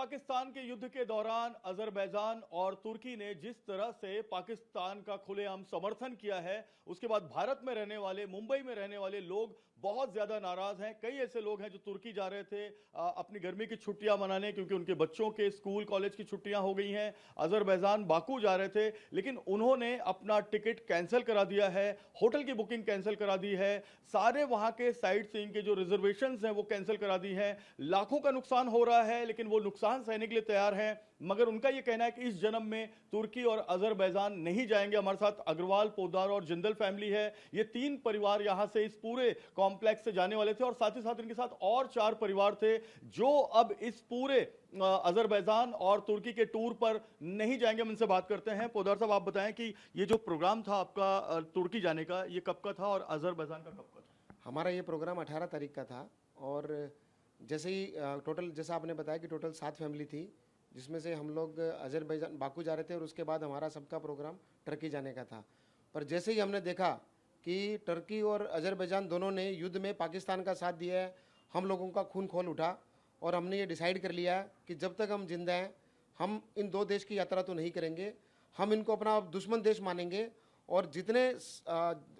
पाकिस्तान के युद्ध के दौरान अजरबैजान और तुर्की ने जिस तरह से पाकिस्तान का खुलेआम समर्थन किया है, उसके बाद भारत में रहने वाले, मुंबई में रहने वाले लोग बहुत ज्यादा नाराज हैं। कई ऐसे लोग हैं जो तुर्की जा रहे थे अपनी गर्मी की छुट्टियां मनाने, क्योंकि उनके बच्चों के स्कूल कॉलेज की छुट्टियां हो गई हैं। अजरबैजान बाकू जा रहे थे, लेकिन उन्होंने अपना टिकट कैंसिल करा दिया है, होटल की बुकिंग कैंसिल करा दी है, सारे वहां के साइट सीइंग के जो रिजर्वेशंस हैं वो कैंसिल करा दी हैं। लाखों का नुकसान हो रहा है, लेकिन वो नुकसान सहने के लिए तैयार हैं। मगर उनका यह कहना है कि इस जन्म में तुर्की और अजरबैजान नहीं जाएंगे। हमारे साथ अग्रवाल, पोद्दार और जिंदल फैमिली है। ये तीन परिवार यहां से इस पूरे कॉम्प्लेक्स से जाने वाले थे और साथ ही साथ इनके साथ और 4 परिवार थे जो अब इस पूरे अजरबैजान और तुर्की के टूर पर नहीं जाएंगे। हम इनसे बात करते हैं। पोद्दार साहब, आप बताएं कि ये जो प्रोग्राम था आपका तुर्की जाने का, ये कब का था और अजरबैजान का कब का था? हमारा ये प्रोग्राम 18 तारीख का था और जैसे ही टोटल, जैसा आपने बताया कि टोटल 7 फैमिली थी, जिसमें से हम लोग अजरबैजान बाकू जा रहे थे और उसके बाद हमारा सबका प्रोग्राम टर्की जाने का था। पर जैसे ही हमने देखा कि टर्की और अजरबैजान दोनों ने युद्ध में पाकिस्तान का साथ दिया है, हम लोगों का खून खौल उठा और हमने ये डिसाइड कर लिया कि जब तक हम जिंदा हैं हम इन 2 देश की यात्रा तो नहीं करेंगे। हम इनको अपना दुश्मन देश मानेंगे और जितने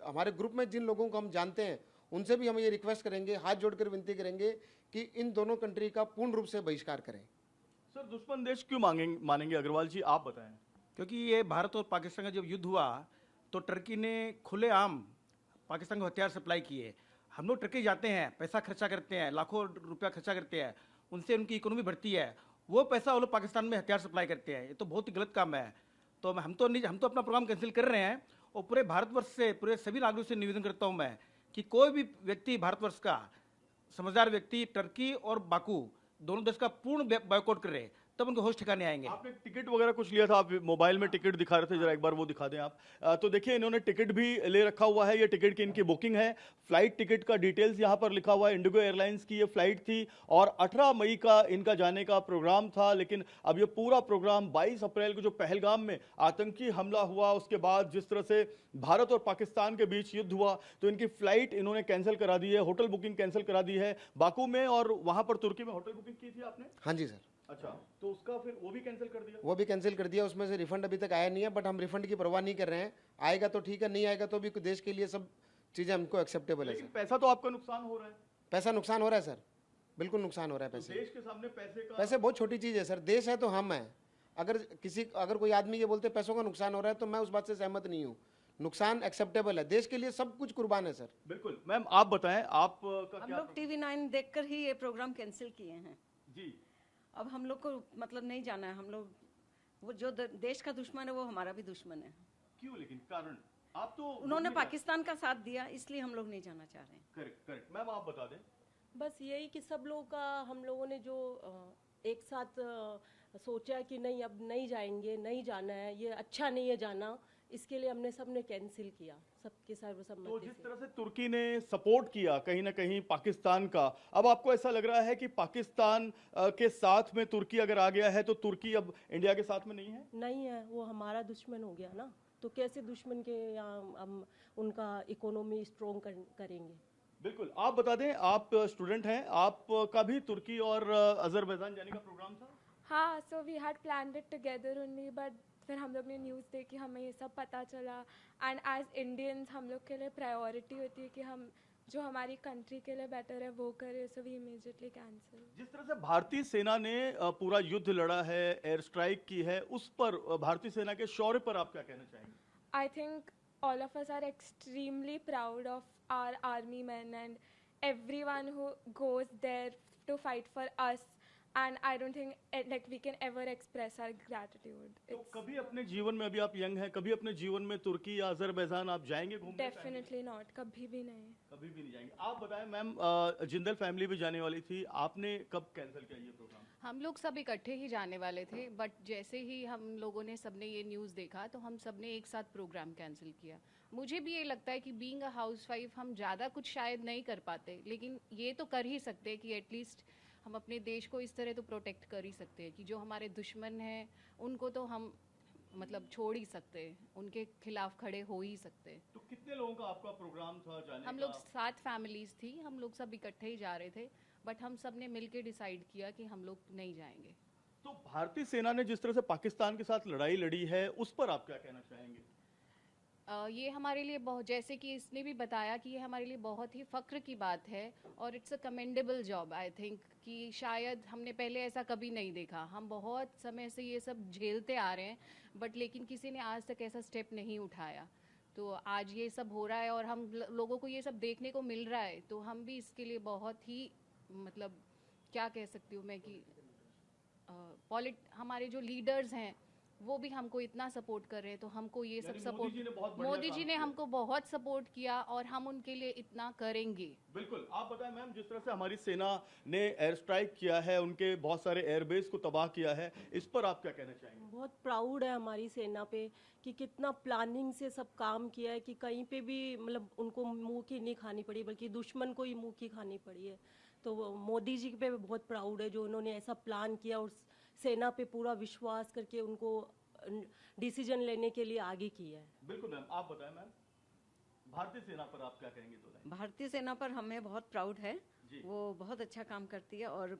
हमारे ग्रुप में जिन लोगों को हम जानते हैं उनसे भी हम ये रिक्वेस्ट करेंगे, हाथ जोड़कर विनती करेंगे कि इन दोनों कंट्री का पूर्ण रूप से बहिष्कार करें। सर, दुश्मन देश क्यों मानेंगे? अग्रवाल जी, आप बताएं। क्योंकि ये भारत और पाकिस्तान का जब युद्ध हुआ तो टर्की ने खुलेआम पाकिस्तान को हथियार सप्लाई किए। हम लोग टर्की जाते हैं, पैसा खर्चा करते हैं, लाखों रुपया खर्चा करते हैं, उनसे उनकी इकोनॉमी बढ़ती है, वो पैसा वो लोग पाकिस्तान में हथियार सप्लाई करते हैं। ये तो बहुत ही गलत काम है। तो हम तो अपना प्रोग्राम कैंसिल कर रहे हैं और पूरे भारतवर्ष से, पूरे सभी नागरिकों से निवेदन करता हूँ मैं कि कोई भी व्यक्ति, भारतवर्ष का समझदार व्यक्ति, टर्की और बाकू दोनों देश का पूर्ण बॉयकॉट कर रहे, तब उनको होश ठिकाने आएंगे। आपने टिकट वगैरह कुछ लिया था? आप मोबाइल में टिकट दिखा रहे थे, जरा एक बार वो दिखा दें आप। तो देखिए, इन्होंने टिकट भी ले रखा हुआ है। ये टिकट की इनकी बुकिंग है। फ्लाइट टिकट का डिटेल्स यहाँ पर लिखा हुआ है। इंडिगो एयरलाइंस की ये फ्लाइट थी और 18 मई का इनका जाने का प्रोग्राम था। लेकिन अब ये पूरा प्रोग्राम 22 अप्रैल को जो पहलगाम में आतंकी हमला हुआ, उसके बाद जिस तरह से भारत और पाकिस्तान के बीच युद्ध हुआ, तो इनकी फ्लाइट इन्होंने कैंसिल करा दी है, होटल बुकिंग कैंसिल करा दी है बाकू में। और वहां पर तुर्की में होटल बुकिंग की थी आपने? हाँ जी सर। अच्छा, तो उसका फिर वो भी कैंसिल कर दिया? वो भी कैंसिल कर दिया। उसमें से रिफंड अभी तक आया नहीं है, बट हम रिफंड की परवाह नहीं कर रहे हैं। आएगा तो ठीक है, नहीं आएगा तो भी देश के लिए सब चीज़ें हमको एक्सेप्टेबल है। लेकिन पैसा तो आपका नुकसान हो रहा है। पैसा नुकसान हो रहा है सर, बिल्कुल नुकसान हो रहा है। तो पैसे, देश के सामने पैसे बहुत छोटी चीज़ है सर। देश है तो हम हैं। अगर कोई आदमी ये बोलते पैसों का नुकसान हो रहा है तो मैं उस बात से सहमत नहीं हूँ। नुकसान एक्सेप्टेबल है, देश के लिए सब कुछ कुर्बान है सर। बिल्कुल। मैम, आप बताएं, आप का हम क्या? लोग टीवी 9 देखकर ही ये प्रोग्राम कैंसिल किए हैं जी। अब हम लोग को मतलब नहीं जाना है। हम लोग, वो जो देश का दुश्मन है वो हमारा भी दुश्मन है। क्यों? लेकिन कारण आप तो उन्होंने पाकिस्तान का साथ दिया, इसलिए हम लोग नहीं जाना चाह रहे हैं। Correct correct. मैम, आप बता दें। बस यही कि सब लोगों का, हम लोगों ने जो एक साथ सोचा कि नहीं अब नहीं जाएंगे, नहीं जाना है, ये अच्छा नहीं है जाना, इसके लिए हमने सबने कैंसिल किया, सबके सर्वसम्मति तो जिस से। तरह से तुर्की ने सपोर्ट किया कहीं ना कहीं पाकिस्तान का, अब आपको ऐसा लग रहा है कि पाकिस्तान के साथ में तुर्की अगर आ गया है तो तुर्की अब इंडिया के साथ में नहीं है? नहीं है, वो हमारा दुश्मन हो गया ना, तो कैसे दुश्मन के यहाँ हम उनका इकोनॉमी स्ट्रॉन्ग करेंगे। बिल्कुल। आप बता दें, आप स्टूडेंट हैं, आपका भी तुर्की और अजरबैजान जाने का प्रोग्राम था? हाँ, so we had planned it together only, but फिर हम लोग ने न्यूज़ देखी, हमें ये सब पता चला। एंड एज इंडियंस हम लोग के लिए प्रायोरिटी होती है कि हम जो हमारी कंट्री के लिए बेटर है वो करें, सो वी इमीडिएटली कैंसिल। जिस तरह से भारतीय सेना ने पूरा युद्ध लड़ा है, एयर स्ट्राइक की है, उस पर भारतीय सेना के शौर्य पर आप क्या कहना चाहेंगे? I think all of us are extremely proud of our army men and everyone who goes there to fight for us, and I don't think like we can ever express our gratitude. तो कभी अपने जीवन में, अभी आप young हैं, कभी अपने जीवन में तुर्की या अजरबैजान आप जाएंगे घूमने? Definitely not, कभी भी नहीं। कभी भी नहीं जाएंगे। आप बताएं मैम, जिंदल फैमिली भी जाने वाली थी, आपने कब कैंसिल किया ये प्रोग्राम? हम लोग सब इकट्ठे ही जाने वाले थे, बट जैसे ही हम लोगों ने सबने ये न्यूज़ देखा तो हम सबने एक साथ प्रोग्राम कैंसिल किया। मुझे भी ये लगता है कि बीइंग अ हाउसवाइफ हम ज़्यादा कुछ शायद नहीं कर पाते, लेकिन ये तो कर ही सकते हैं कि एटलीस्ट हम अपने देश को इस तरह तो प्रोटेक्ट कर ही सकते हैं कि जो हमारे दुश्मन हैं उनको तो हम मतलब छोड़ ही सकते हैं, उनके खिलाफ खड़े हो ही सकते हैं। तो कितने लोगों का आपका प्रोग्राम था जाने का? हम लोग 7 फैमिलीज थी, हम लोग सब इकट्ठे ही जा रहे थे, बट हम सब ने मिल के डिसाइड किया कि हम लोग नहीं जाएंगे। तो भारतीय सेना ने जिस तरह से पाकिस्तान के साथ लड़ाई लड़ी है, उस पर आप क्या कहना चाहेंगे? ये हमारे लिए बहुत, जैसे कि इसने भी बताया कि ये हमारे लिए बहुत ही फ़ख्र की बात है और it's a commendable job I think, कि शायद हमने पहले ऐसा कभी नहीं देखा। हम बहुत समय से ये सब झेलते आ रहे हैं, बट लेकिन किसी ने आज तक ऐसा स्टेप नहीं उठाया। तो आज ये सब हो रहा है और हम लोगों को ये सब देखने को मिल रहा है, तो हम भी इसके लिए बहुत ही, मतलब क्या कह सकती हूँ मैं कि हमारे जो लीडर्स हैं वो भी हमको इतना सपोर्ट कर रहे हैं, तो हमको ये सब सपोर्ट, मोदी जी ने हमको बहुत सपोर्ट किया और हम उनके लिए इतना करेंगे। बिल्कुल। आप बताएं मैम, जिस तरह से हमारी सेना ने एयर स्ट्राइक किया है, उनके बहुत सारे एयरबेस को तबाह किया है, इस पर आप क्या कहना चाहेंगे? बहुत प्राउड है हमारी सेना पे कि कितना प्लानिंग से सब काम किया है, कि कहीं पे भी मतलब उनको मुंह की नहीं खानी पड़ी, बल्कि दुश्मन को ही मुंह की खानी पड़ी है। तो मोदी जी पे बहुत प्राउड है जो उन्होंने ऐसा प्लान किया और सेना पे पूरा विश्वास करके उनको डिसीजन लेने के लिए आगे किया है। बिल्कुल मैम, आप बताएं मैम, भारतीय सेना पर आप क्या कहेंगे? तो भारतीय सेना पर हमें बहुत प्राउड है, वो बहुत अच्छा काम करती है और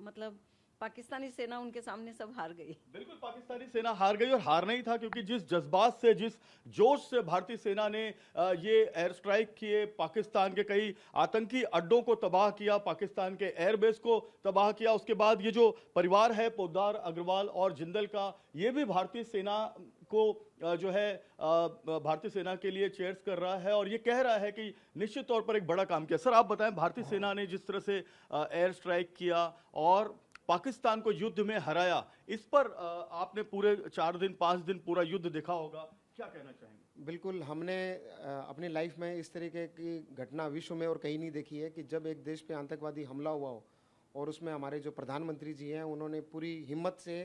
मतलब पाकिस्तानी सेना उनके सामने सब हार गई। बिल्कुल, पाकिस्तानी सेना हार गई और हारना ही था, क्योंकि जिस जज्बात से, जिस जोश से भारतीय सेना ने ये एयर स्ट्राइक किए, पाकिस्तान के कई आतंकी अड्डों को तबाह किया, पाकिस्तान के एयरबेस को तबाह किया, उसके बाद ये जो परिवार है पोद्दार, अग्रवाल और जिंदल का, ये भी भारतीय सेना को जो है भारतीय सेना के लिए चेयर्स कर रहा है और ये कह रहा है कि निश्चित तौर पर एक बड़ा काम किया। सर आप बताएं, भारतीय सेना ने जिस तरह से एयर स्ट्राइक किया और पाकिस्तान को युद्ध में हराया, इस पर आपने पूरे 4 दिन 5 दिन पूरा युद्ध देखा होगा, क्या कहना चाहेंगे? बिल्कुल, हमने अपनी लाइफ में इस तरीके की घटना विश्व में और कहीं नहीं देखी है कि जब एक देश पे आतंकवादी हमला हुआ हो और उसमें हमारे जो प्रधानमंत्री जी हैं उन्होंने पूरी हिम्मत से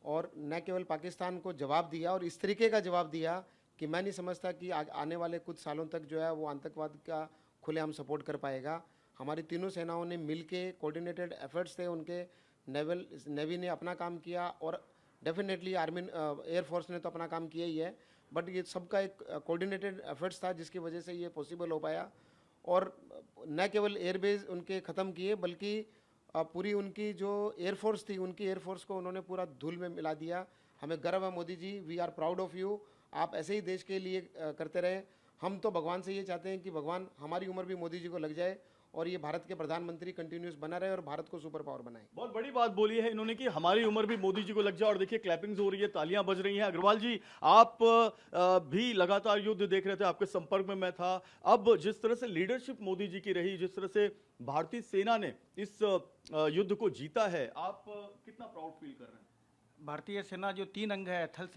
और न केवल पाकिस्तान को जवाब दिया और इस तरीके का जवाब दिया कि मैं नहीं समझता कि आने वाले कुछ सालों तक जो है वो आतंकवाद का खुलेआम सपोर्ट कर पाएगा। हमारी तीनों सेनाओं ने मिलके कोऑर्डिनेटेड एफर्ट्स थे उनके, नेवी ने अपना काम किया और डेफिनेटली आर्मी एयरफोर्स ने तो अपना काम किया ही है, बट ये सबका एक कोऑर्डिनेटेड एफर्ट्स था जिसकी वजह से ये पॉसिबल हो पाया। और न केवल एयरबेस उनके ख़त्म किए बल्कि पूरी उनकी जो एयरफोर्स थी, उनकी एयरफोर्स को उन्होंने पूरा धूल में मिला दिया। हमें गर्व है Modi ji, we are proud of you, आप ऐसे ही देश के लिए करते रहे। हम तो भगवान से ये चाहते हैं कि भगवान हमारी उम्र भी मोदी जी को लग जाए और ये भारत के प्रधानमंत्री कंटिन्यूस बना रहे और भारत को सुपर पावर बनाए। बहुत बड़ी बात बोली है इन्होंने कि हमारी उम्र भी मोदी जी को लग जाए, और देखिए क्लैपिंग्स हो रही है, तालियां बज रही हैं। अग्रवाल जी, आप भी लगातार युद्ध देख रहे थे, आपके संपर्क में मैं था। अब जिस तरह से लीडरशिप मोदी जी की रही, जिस तरह से भारतीय सेना ने इस युद्ध को जीता है, आप कितना प्राउड फील कर रहे हैं? भारतीय सेना जो 3 अंग है, थल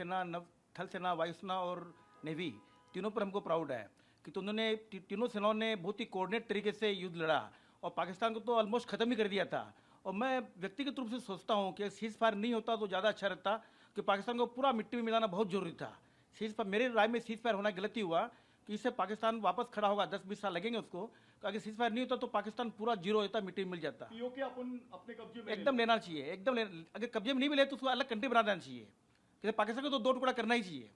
सेना, वायुसेना और नेवी, तीनों पर हमको प्राउड है कि तो उन्होंने तीनों सेनाओं ने बहुत ही कोऑर्डिनेट तरीके से युद्ध लड़ा और पाकिस्तान को तो ऑलमोस्ट ख़त्म ही कर दिया था। और मैं व्यक्तिगत रूप से सोचता हूँ कि सीज फायर नहीं होता तो ज़्यादा अच्छा रहता, कि पाकिस्तान को पूरा मिट्टी में मिलाना बहुत जरूरी था। सीज फायर, मेरे राय में सीज फायर होना गलती हुआ कि इससे पाकिस्तान वापस खड़ा होगा, 10-20 साल लगेंगे उसको। अगर सीज फायर नहीं होता तो पाकिस्तान पूरा जीरो होता, मिट्टी में मिल जाता। पीओके अपन अपने कब्जे में एकदम लेना चाहिए, एकदम अगर कब्जे में नहीं मिले तो उसको अलग कंट्री बना देना चाहिए। जैसे पाकिस्तान को तो 2 टुकड़ा करना ही चाहिए,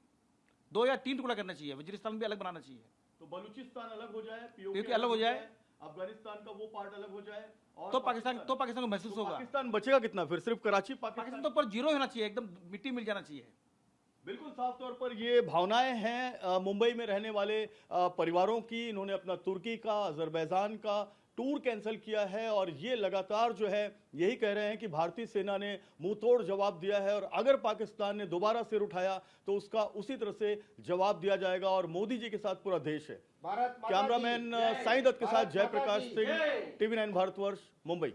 2 या 3 टुकड़ा करना चाहिए, वजीरिस्तान भी अलग बनाना चाहिए। तो बलूचिस्तान अलग हो जाए, पीओके अलग हो जाए, अफगानिस्तान का वो पार्ट अलग हो जाए, और तो पाकिस्तान को महसूस होगा। पाकिस्तान बचेगा कितना फिर? सिर्फ कराची? पाकिस्तान तो पर जीरो होना चाहिए, एकदम मिट्टी मिल जाना चाहिए। बिल्कुल साफ तौर पर ये भावनाएं हैं मुंबई में रहने वाले परिवारों की। इन्होंने अपना तुर्की का, अजरबैजान का टूर कैंसिल किया है और ये लगातार जो है यही कह रहे हैं कि भारतीय सेना ने मुंह तोड़ जवाब दिया है और अगर पाकिस्तान ने दोबारा सिर उठाया तो उसका उसी तरह से जवाब दिया जाएगा और मोदी जी के साथ पूरा देश है। कैमरामैन साईं दत्त के साथ जयप्रकाश सिंह, TV9 भारतवर्ष, मुंबई।